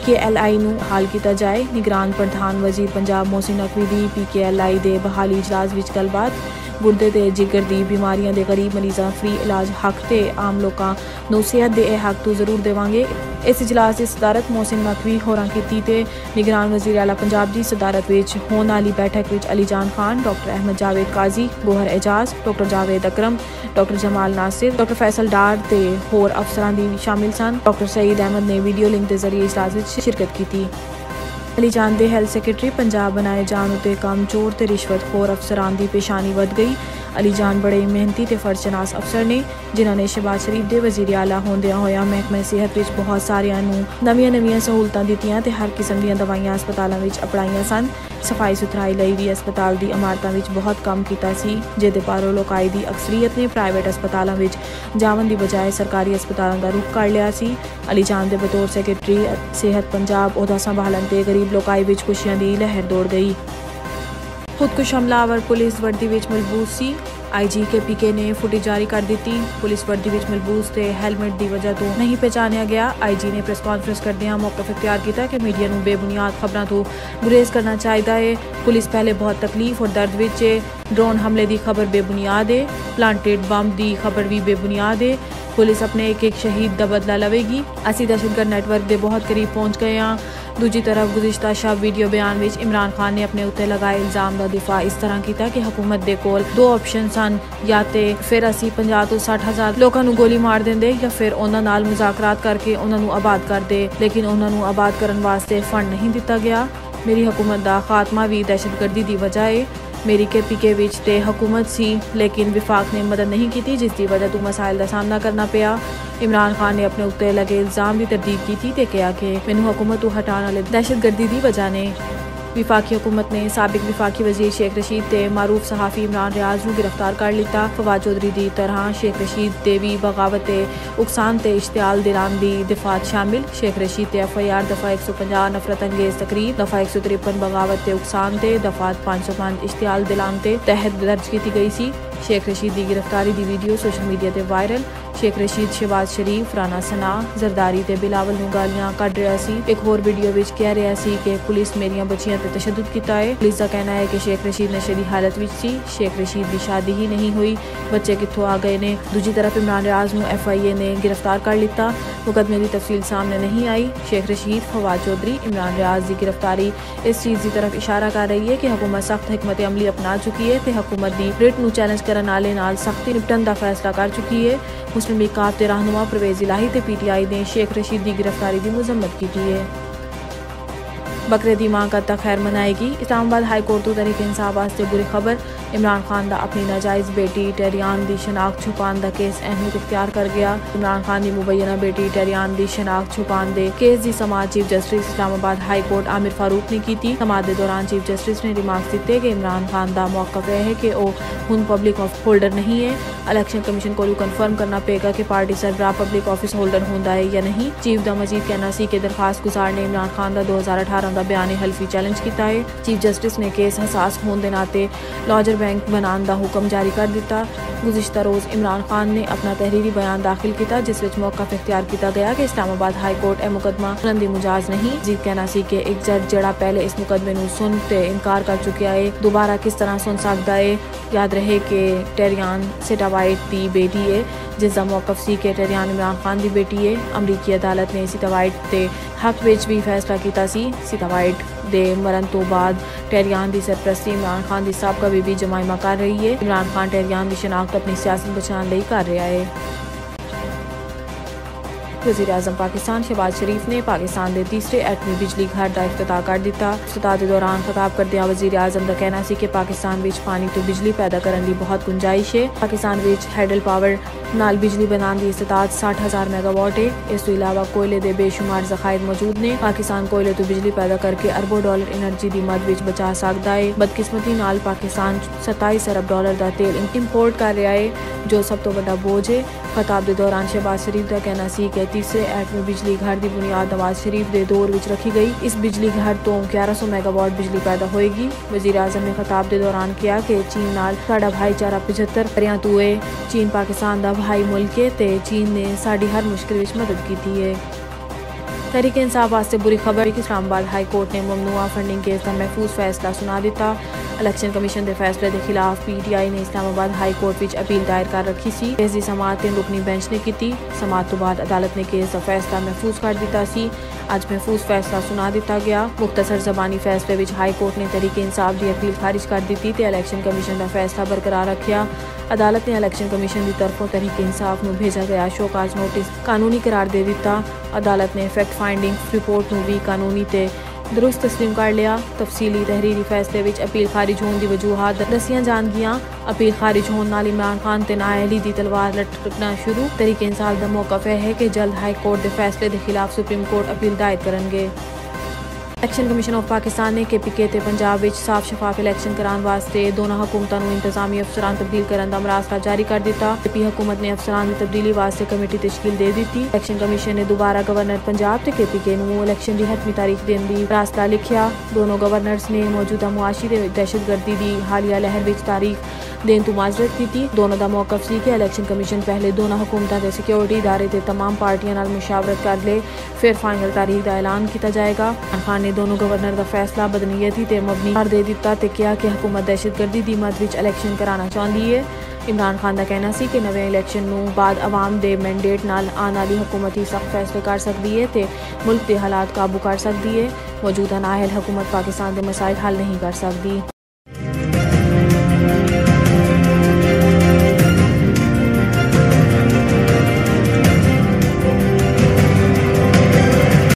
PKLI ਨੂੰ ਹਾਲ ਕੀਤਾ ਜਾਏ। ਨਿਗਰਾਨ ਪ੍ਰਧਾਨ ਵਜ਼ੀਰ ਪੰਜਾਬ ਮੋਹਸਿਨ ਨਕवी ਦੀ PKLI ਦੇ ਬਹਾਲੀ ਇਜਲਾਸ ਵਿੱਚ ਗੱਲਬਾਤ। ਗੁਰਦੇ ਤੇ ਜਿਗਰ ਦੀ ਬਿਮਾਰੀਆਂ ਦੇ ਗਰੀਬ ਮਰੀਜ਼ਾਂ ਫ੍ਰੀ ਇਲਾਜ ਹੱਕ ਤੇ ਆਮ ਲੋਕਾਂ ਨੂੰ ਸਿਹਤ ਦੇ ਇਹ ਹੱਕ ਤੋਂ ਜ਼ਰੂਰ ਦੇਵਾਂਗੇ। इस इजलास की सदारत मोहसिन नकवी होरां कीती ते निगरान वज़ीर आला पंजाब की सदारत विच होने वाली बैठक विच अली जान खान, डॉक्टर अहमद जावेद काजी, गोहर एजाज, डॉक्टर जावेद अकरम, डॉक्टर जमाल नासिर, डॉक्टर फैसल डार ते होर अफसरान भी शामिल सन। डॉक्टर सईद अहमद ने वीडियो लिंक के जरिए इजलास विच शिरकत की। अली जान दे हैल्थ सैकटरी पंजाब बनाए जान उत्ते कम चोर ते रिश्वत खोर अफसरान की पेशानी वध गई। अली जान बड़े मेहनती ते फर्जशनास अफसर ने जिन्होंने शहबाज शरीफ दे वज़ीर आला होंदियां होया महकमे सेहत विच बहुत सारियां नूं नवीं सहूलतां दित्तियां ते हर किस्म दीयां दवाइयां अस्पतालों विच अपनाईयां सन। सफाई सुथराई लई भी अस्पताल दी इमारतां विच बहुत कम कीता सी, जिहदे पर लोकाई दी अक्सरीयत ने प्राइवेट अस्पतालों विच जावन दी बजाय सरकारी अस्पतालों का रुख कर लिया सी। अली जान दे बतौर सैकटरी सेहत पंजाब ओहदा संभालन ते गरीब लोकाई विच खुशियां दी लहर दौड़ गई। खुदकुश हमलावर पुलिस वर्दी विच मलबूस सी। IG KPK ने फुटेज जारी कर दी। पुलिस वर्दी विच मलबूस ते हेलमेट की वजह तो नहीं पहचानिया गया। IG ने प्रेस कॉन्फ्रेंस करदियां मौका इख्तियार किया कि मीडिया को बेबुनियाद खबरों तो गुरेज करना चाहिए है। पुलिस पहले बहुत तकलीफ और दर्द विच है। ड्रोन हमले की खबर बेबुनियाद है, प्लांटेड बम की खबर भी बेबुनियाद है। पुलिस अपने एक एक शहीद का बदला लवेगी। असी दहशतगर्द नैटवर्क के बहुत करीब पहुँच गए हाँ। दूजी तरफ गुज़िश्ता शब वीडियो बयान में इमरान खान ने अपने उत्ते लगाए इल्जाम का दिफा इस तरह किया कि हुकूमत के कोल दो ऑप्शन सन, या तो फिर असी 50 तो 60 हज़ार लोगों को गोली मार देंगे या फिर उन्होंने नाल मुज़ाकरात करके उन्होंने आबाद कर दे, लेकिन उन्होंने आबाद करने वास्ते फंड नहीं दिता गया। मेरी हुकूमत का खात्मा भी दहशतगर्दी की वजह है। मेरी KPK विच ते हुकूमत सी, लेकिन विफाक ने मदद नहीं की, जिसकी वजह तो मसाइल का सामना करना पिया। इमरान खान ने अपने उत्ते लगे इल्जाम की तरदीद की ते कहा कि मैनू हुकूमत तो हटाने वाले दहशतगर्दी की वजह ने विफाकी हुकूमत ने साबिक विफाकी वजीर शेख रशीद ते मारूफ सहाफ़ी इमरान रियाज को गिरफ्तार कर लिया। फवाद चौधरी की तरह शेख रशीद ते भी बगावत उकसान ते इश्तियाल दिलान की दिफात शामिल। शेख रशीद ते FIR दफ़ा 150 नफरत अंगेज तकरीर, दफ़ा 153 बगावत उकसान ते दफ़ात 505 इश्तियाल दिलान के तहत दर्ज की गई सी। शेख रशीद की गिरफ्तारी की वीडियो सोशल मीडिया पर वायरल। शेख रशीद शहबाज शरीफ, राना सना, जरदारी ते बिलावल नूं गालियां कढ़ रहा सी। एक होर वीडियो विच कह रहा सी कि पुलिस मेरियां बच्चियां ते तशद्दुद कीता है। पुलिस का कहना है कि शेख रशीद नशे की हालत विच सी। शेख रशीद की शादी ही नहीं हुई, बच्चे कित्थों आ गए ने। दूजी तरफ इमरान रियाज नूं FIA ने गिरफ्तार कर लिया। मुकदमे की तफसील सामने नहीं आई। शेख रशीद, फवाद चौधरी, इमरान रियाज की गिरफ्तारी इस चीज़ की तरफ इशारा कर रही है कि हुकूमत सख्त हिकमत अमली अपना चुकी है ते हुकूमत की रिट नूं चैलेंज करने वाले नाल सख्ती निपटन का फैसला कर चुकी है। मुस्लिम लीग काफ के रहनुमा परवेज इलाही ते PTI ने शेख रशीद की गिरफ्तारी की मजम्मत की है। बकरे दी मां कद तक खैर मनाएगी। इस्लामाबाद हाई कोर्ट तो तहरीक इंसाफ वास्ते बुरी खबर। इमरान खान का अपनी नाजायज़ बेटी टेरियान की शनाख्त छुपाने का केस अहमियत इख्तियार कर गया। इमरान खान की मुबैना बेटी टेरियान की शनाख्त छुपाने के केस की समाअत chief justice Islamabad high court Aamir Farooq ने की थी। समाअत के दौरान चीफ जस्टिस ने रिमार्क्स दिते कि इमरान खान का मौक़िफ़ यह है कि वह हुण पब्लिक ऑफिस होल्डर नहीं है। इलेक्शन कमीशन को कन्फर्म करना पेगा कि पार्टी सरबराह पब्लिक ऑफिस होल्डर होंदा है या नहीं। चीफ का मजीद कहना सी कि दरखास्त गुजार ने इमरान खान का 2018 का बयान हल्फी चैलेंज किया है। चीफ जस्टिस ने केस हसास होने के नाते लॉजर बैंक बनाने का हुक्म जारी कर दिता। गुज़िश्ता रोज़ इमरान खान ने अपना तहरीरी बयान दाखिल किया, जिस विच मौक़िफ़ इख्तियार किया गया कि इस्लामाबाद हाई कोर्ट यह मुकदमा सुनने मुजाज नहीं। जीत कहना सी कि एक जज जड़ा पहले इस मुकदमे नूं सुन ते इनकार कर चुका है, दोबारा किस तरह सुन सकता है। याद रहे कि टेरियान सिटावाइट की बेटी है, जिसका मौक़िफ़ सी कि टेरियान इमरान खान की बेटी है। अमरीकी अदालत ने सिटावाइट के हक विच भी फैसला किया सी। सिटावाइट दे मरण तो बाद टेरियान की सरपरस्ती इमरान खान की साबका बीबी जमाइमा कर रही है। इमरान खान टेरियान की शनाख्त अपनी सियासत बचाने कर रहा है। वज़ीर आज़म पाकिस्तान शहबाज शरीफ ने पाकिस्तान के तीसरे एटमी बिजली घर का इफ्तिताह कर दिता। इफ्तिताह के दौरान खिताब करदियां वज़ीर आज़म का कहना सी कि पाकिस्तान विच पानी तो बिजली पैदा करने की बहुत गुंजाइश है। पाकिस्तान विच हैडल पावर नाल बिजली बनाने की इस्तिताअत 60,000 मेगावाट है। इस तो इलावा कोयले के बेशुमार ज़खायर मौजूद ने। पाकिस्तान कोयले तो बिजली पैदा करके अरबों डॉलर एनर्जी की मद विच बचा सकता है। बदकिस्मती नाल पाकिस्तान 27 अरब डॉलर का तेल इंपोर्ट कर रहा है, जो सब तो बड़ा बोझ है। खिताब के दौरान शहबाज शरीफ का कहना सी कि तीसरे एटमी बिजली घर की बुनियाद नवाज शरीफ के दौर विच रखी गई। इस बिजली घर तो 1100 मेगावाट बिजली पैदा होएगी। वज़ीर आज़म ने खिताब के दौरान कहा कि चीन नाल साडा भाईचारा 75 वरियां तो है। चीन पाकिस्तान का भाई मुल्क है ते चीन ने साडी हर मुश्किल विच मदद की है। तहरीक इंसाफ वास्ते बुरी खबर कि इस्लामाबाद हाई कोर्ट ने ममनुआ फंडिंग केस का महफूज फैसला सुना दिता। इलेक्शन कमीशन के फैसले के खिलाफ PTI ने इस्लामाबाद हाई कोर्ट विच अपील दायर कर रखी सी। केस की समाअत 3 रुकनी बेंच ने की। समाअत तो बाद अदालत ने केस का फैसला महफूज कर दिता सी। अज महफूज फैसला सुना दिता गया। मुख्तसर जबानी फैसले विच हाई कोर्ट ने तहरीक इंसाफ की अपील खारिज कर दी ते इलेक्शन कमीशन का फैसला बरकरार रखा। अदालत ने इलेक्शन कमीशन की तरफों तहरीक इंसाफ नूं भेजा गया शोकाज नोटिस कानूनी करार दे दिता। अदालत ने फैक्ट फाइंडिंग रिपोर्ट नूं भी कानूनी ते दुरुस्त तस्लीम कर लिया। तफसीली तहरीरी फैसले विच अपील खारिज होने की वजूहात दसियां जाणगियां। अपील खारिज होने नाल इमरान खान ते नाअहली दी तलवार लटकना शुरू। तहरीक इंसाफ दा मौकफ है कि जल्द हाई कोर्ट के फैसले के खिलाफ सुप्रीम कोर्ट अपील दायर करनगे। इलेक्शन कमीशन ऑफ पाकिस्तान ने KPK ते पंजाब विच साफ शफाफ इलेक्शन कराने वास्ते दोनों हुकूमतों नूं इंतजामी अफसरान तब्दील करने का मरासला जारी कर दिता। AP हुकूमत ने अफसरान की तब्दीली वास्ते कमेटी तश्कील दे दी। इलेक्शन कमीशन ने दोबारा गवर्नर पंजाब ते KPK नूं इलेक्शन की हतमी तारीख देने की मरासला लिखिया। दोनों गवर्नर्स ने मौजूदा मुआशी ते दहशतगर्दी की हालिया लहर विच तारीख देने तो माजरत की। दोनों का मौकफ सी कि इलेक्शन कमीशन पहले दोनों हुकूमतों के सिक्योरिटी इदारे ते तमाम पार्टियों नाल मुशावरत कर ले, फिर फाइनल तारीख का ऐलान किया जाएगा। इमरान खान ने दोनों गवर्नर का फैसला बदनीयती ते मबनी करार दे दिता ते कहा कि हुकूमत दहशतगर्दी की मद विच इलेक्शन कराना चाहती है। इमरान खान का कहना सी कि नवे इलेक्शन नूं बाद अवाम दे मैंडेट नाल आने वाली हुकूमत ही सख्त फैसले कर सकती है ते मुल्क के हालात काबू कर सकती है। मौजूदा नाअहल हुकूमत पाकिस्तान के मसाइल हल नहीं कर सकती।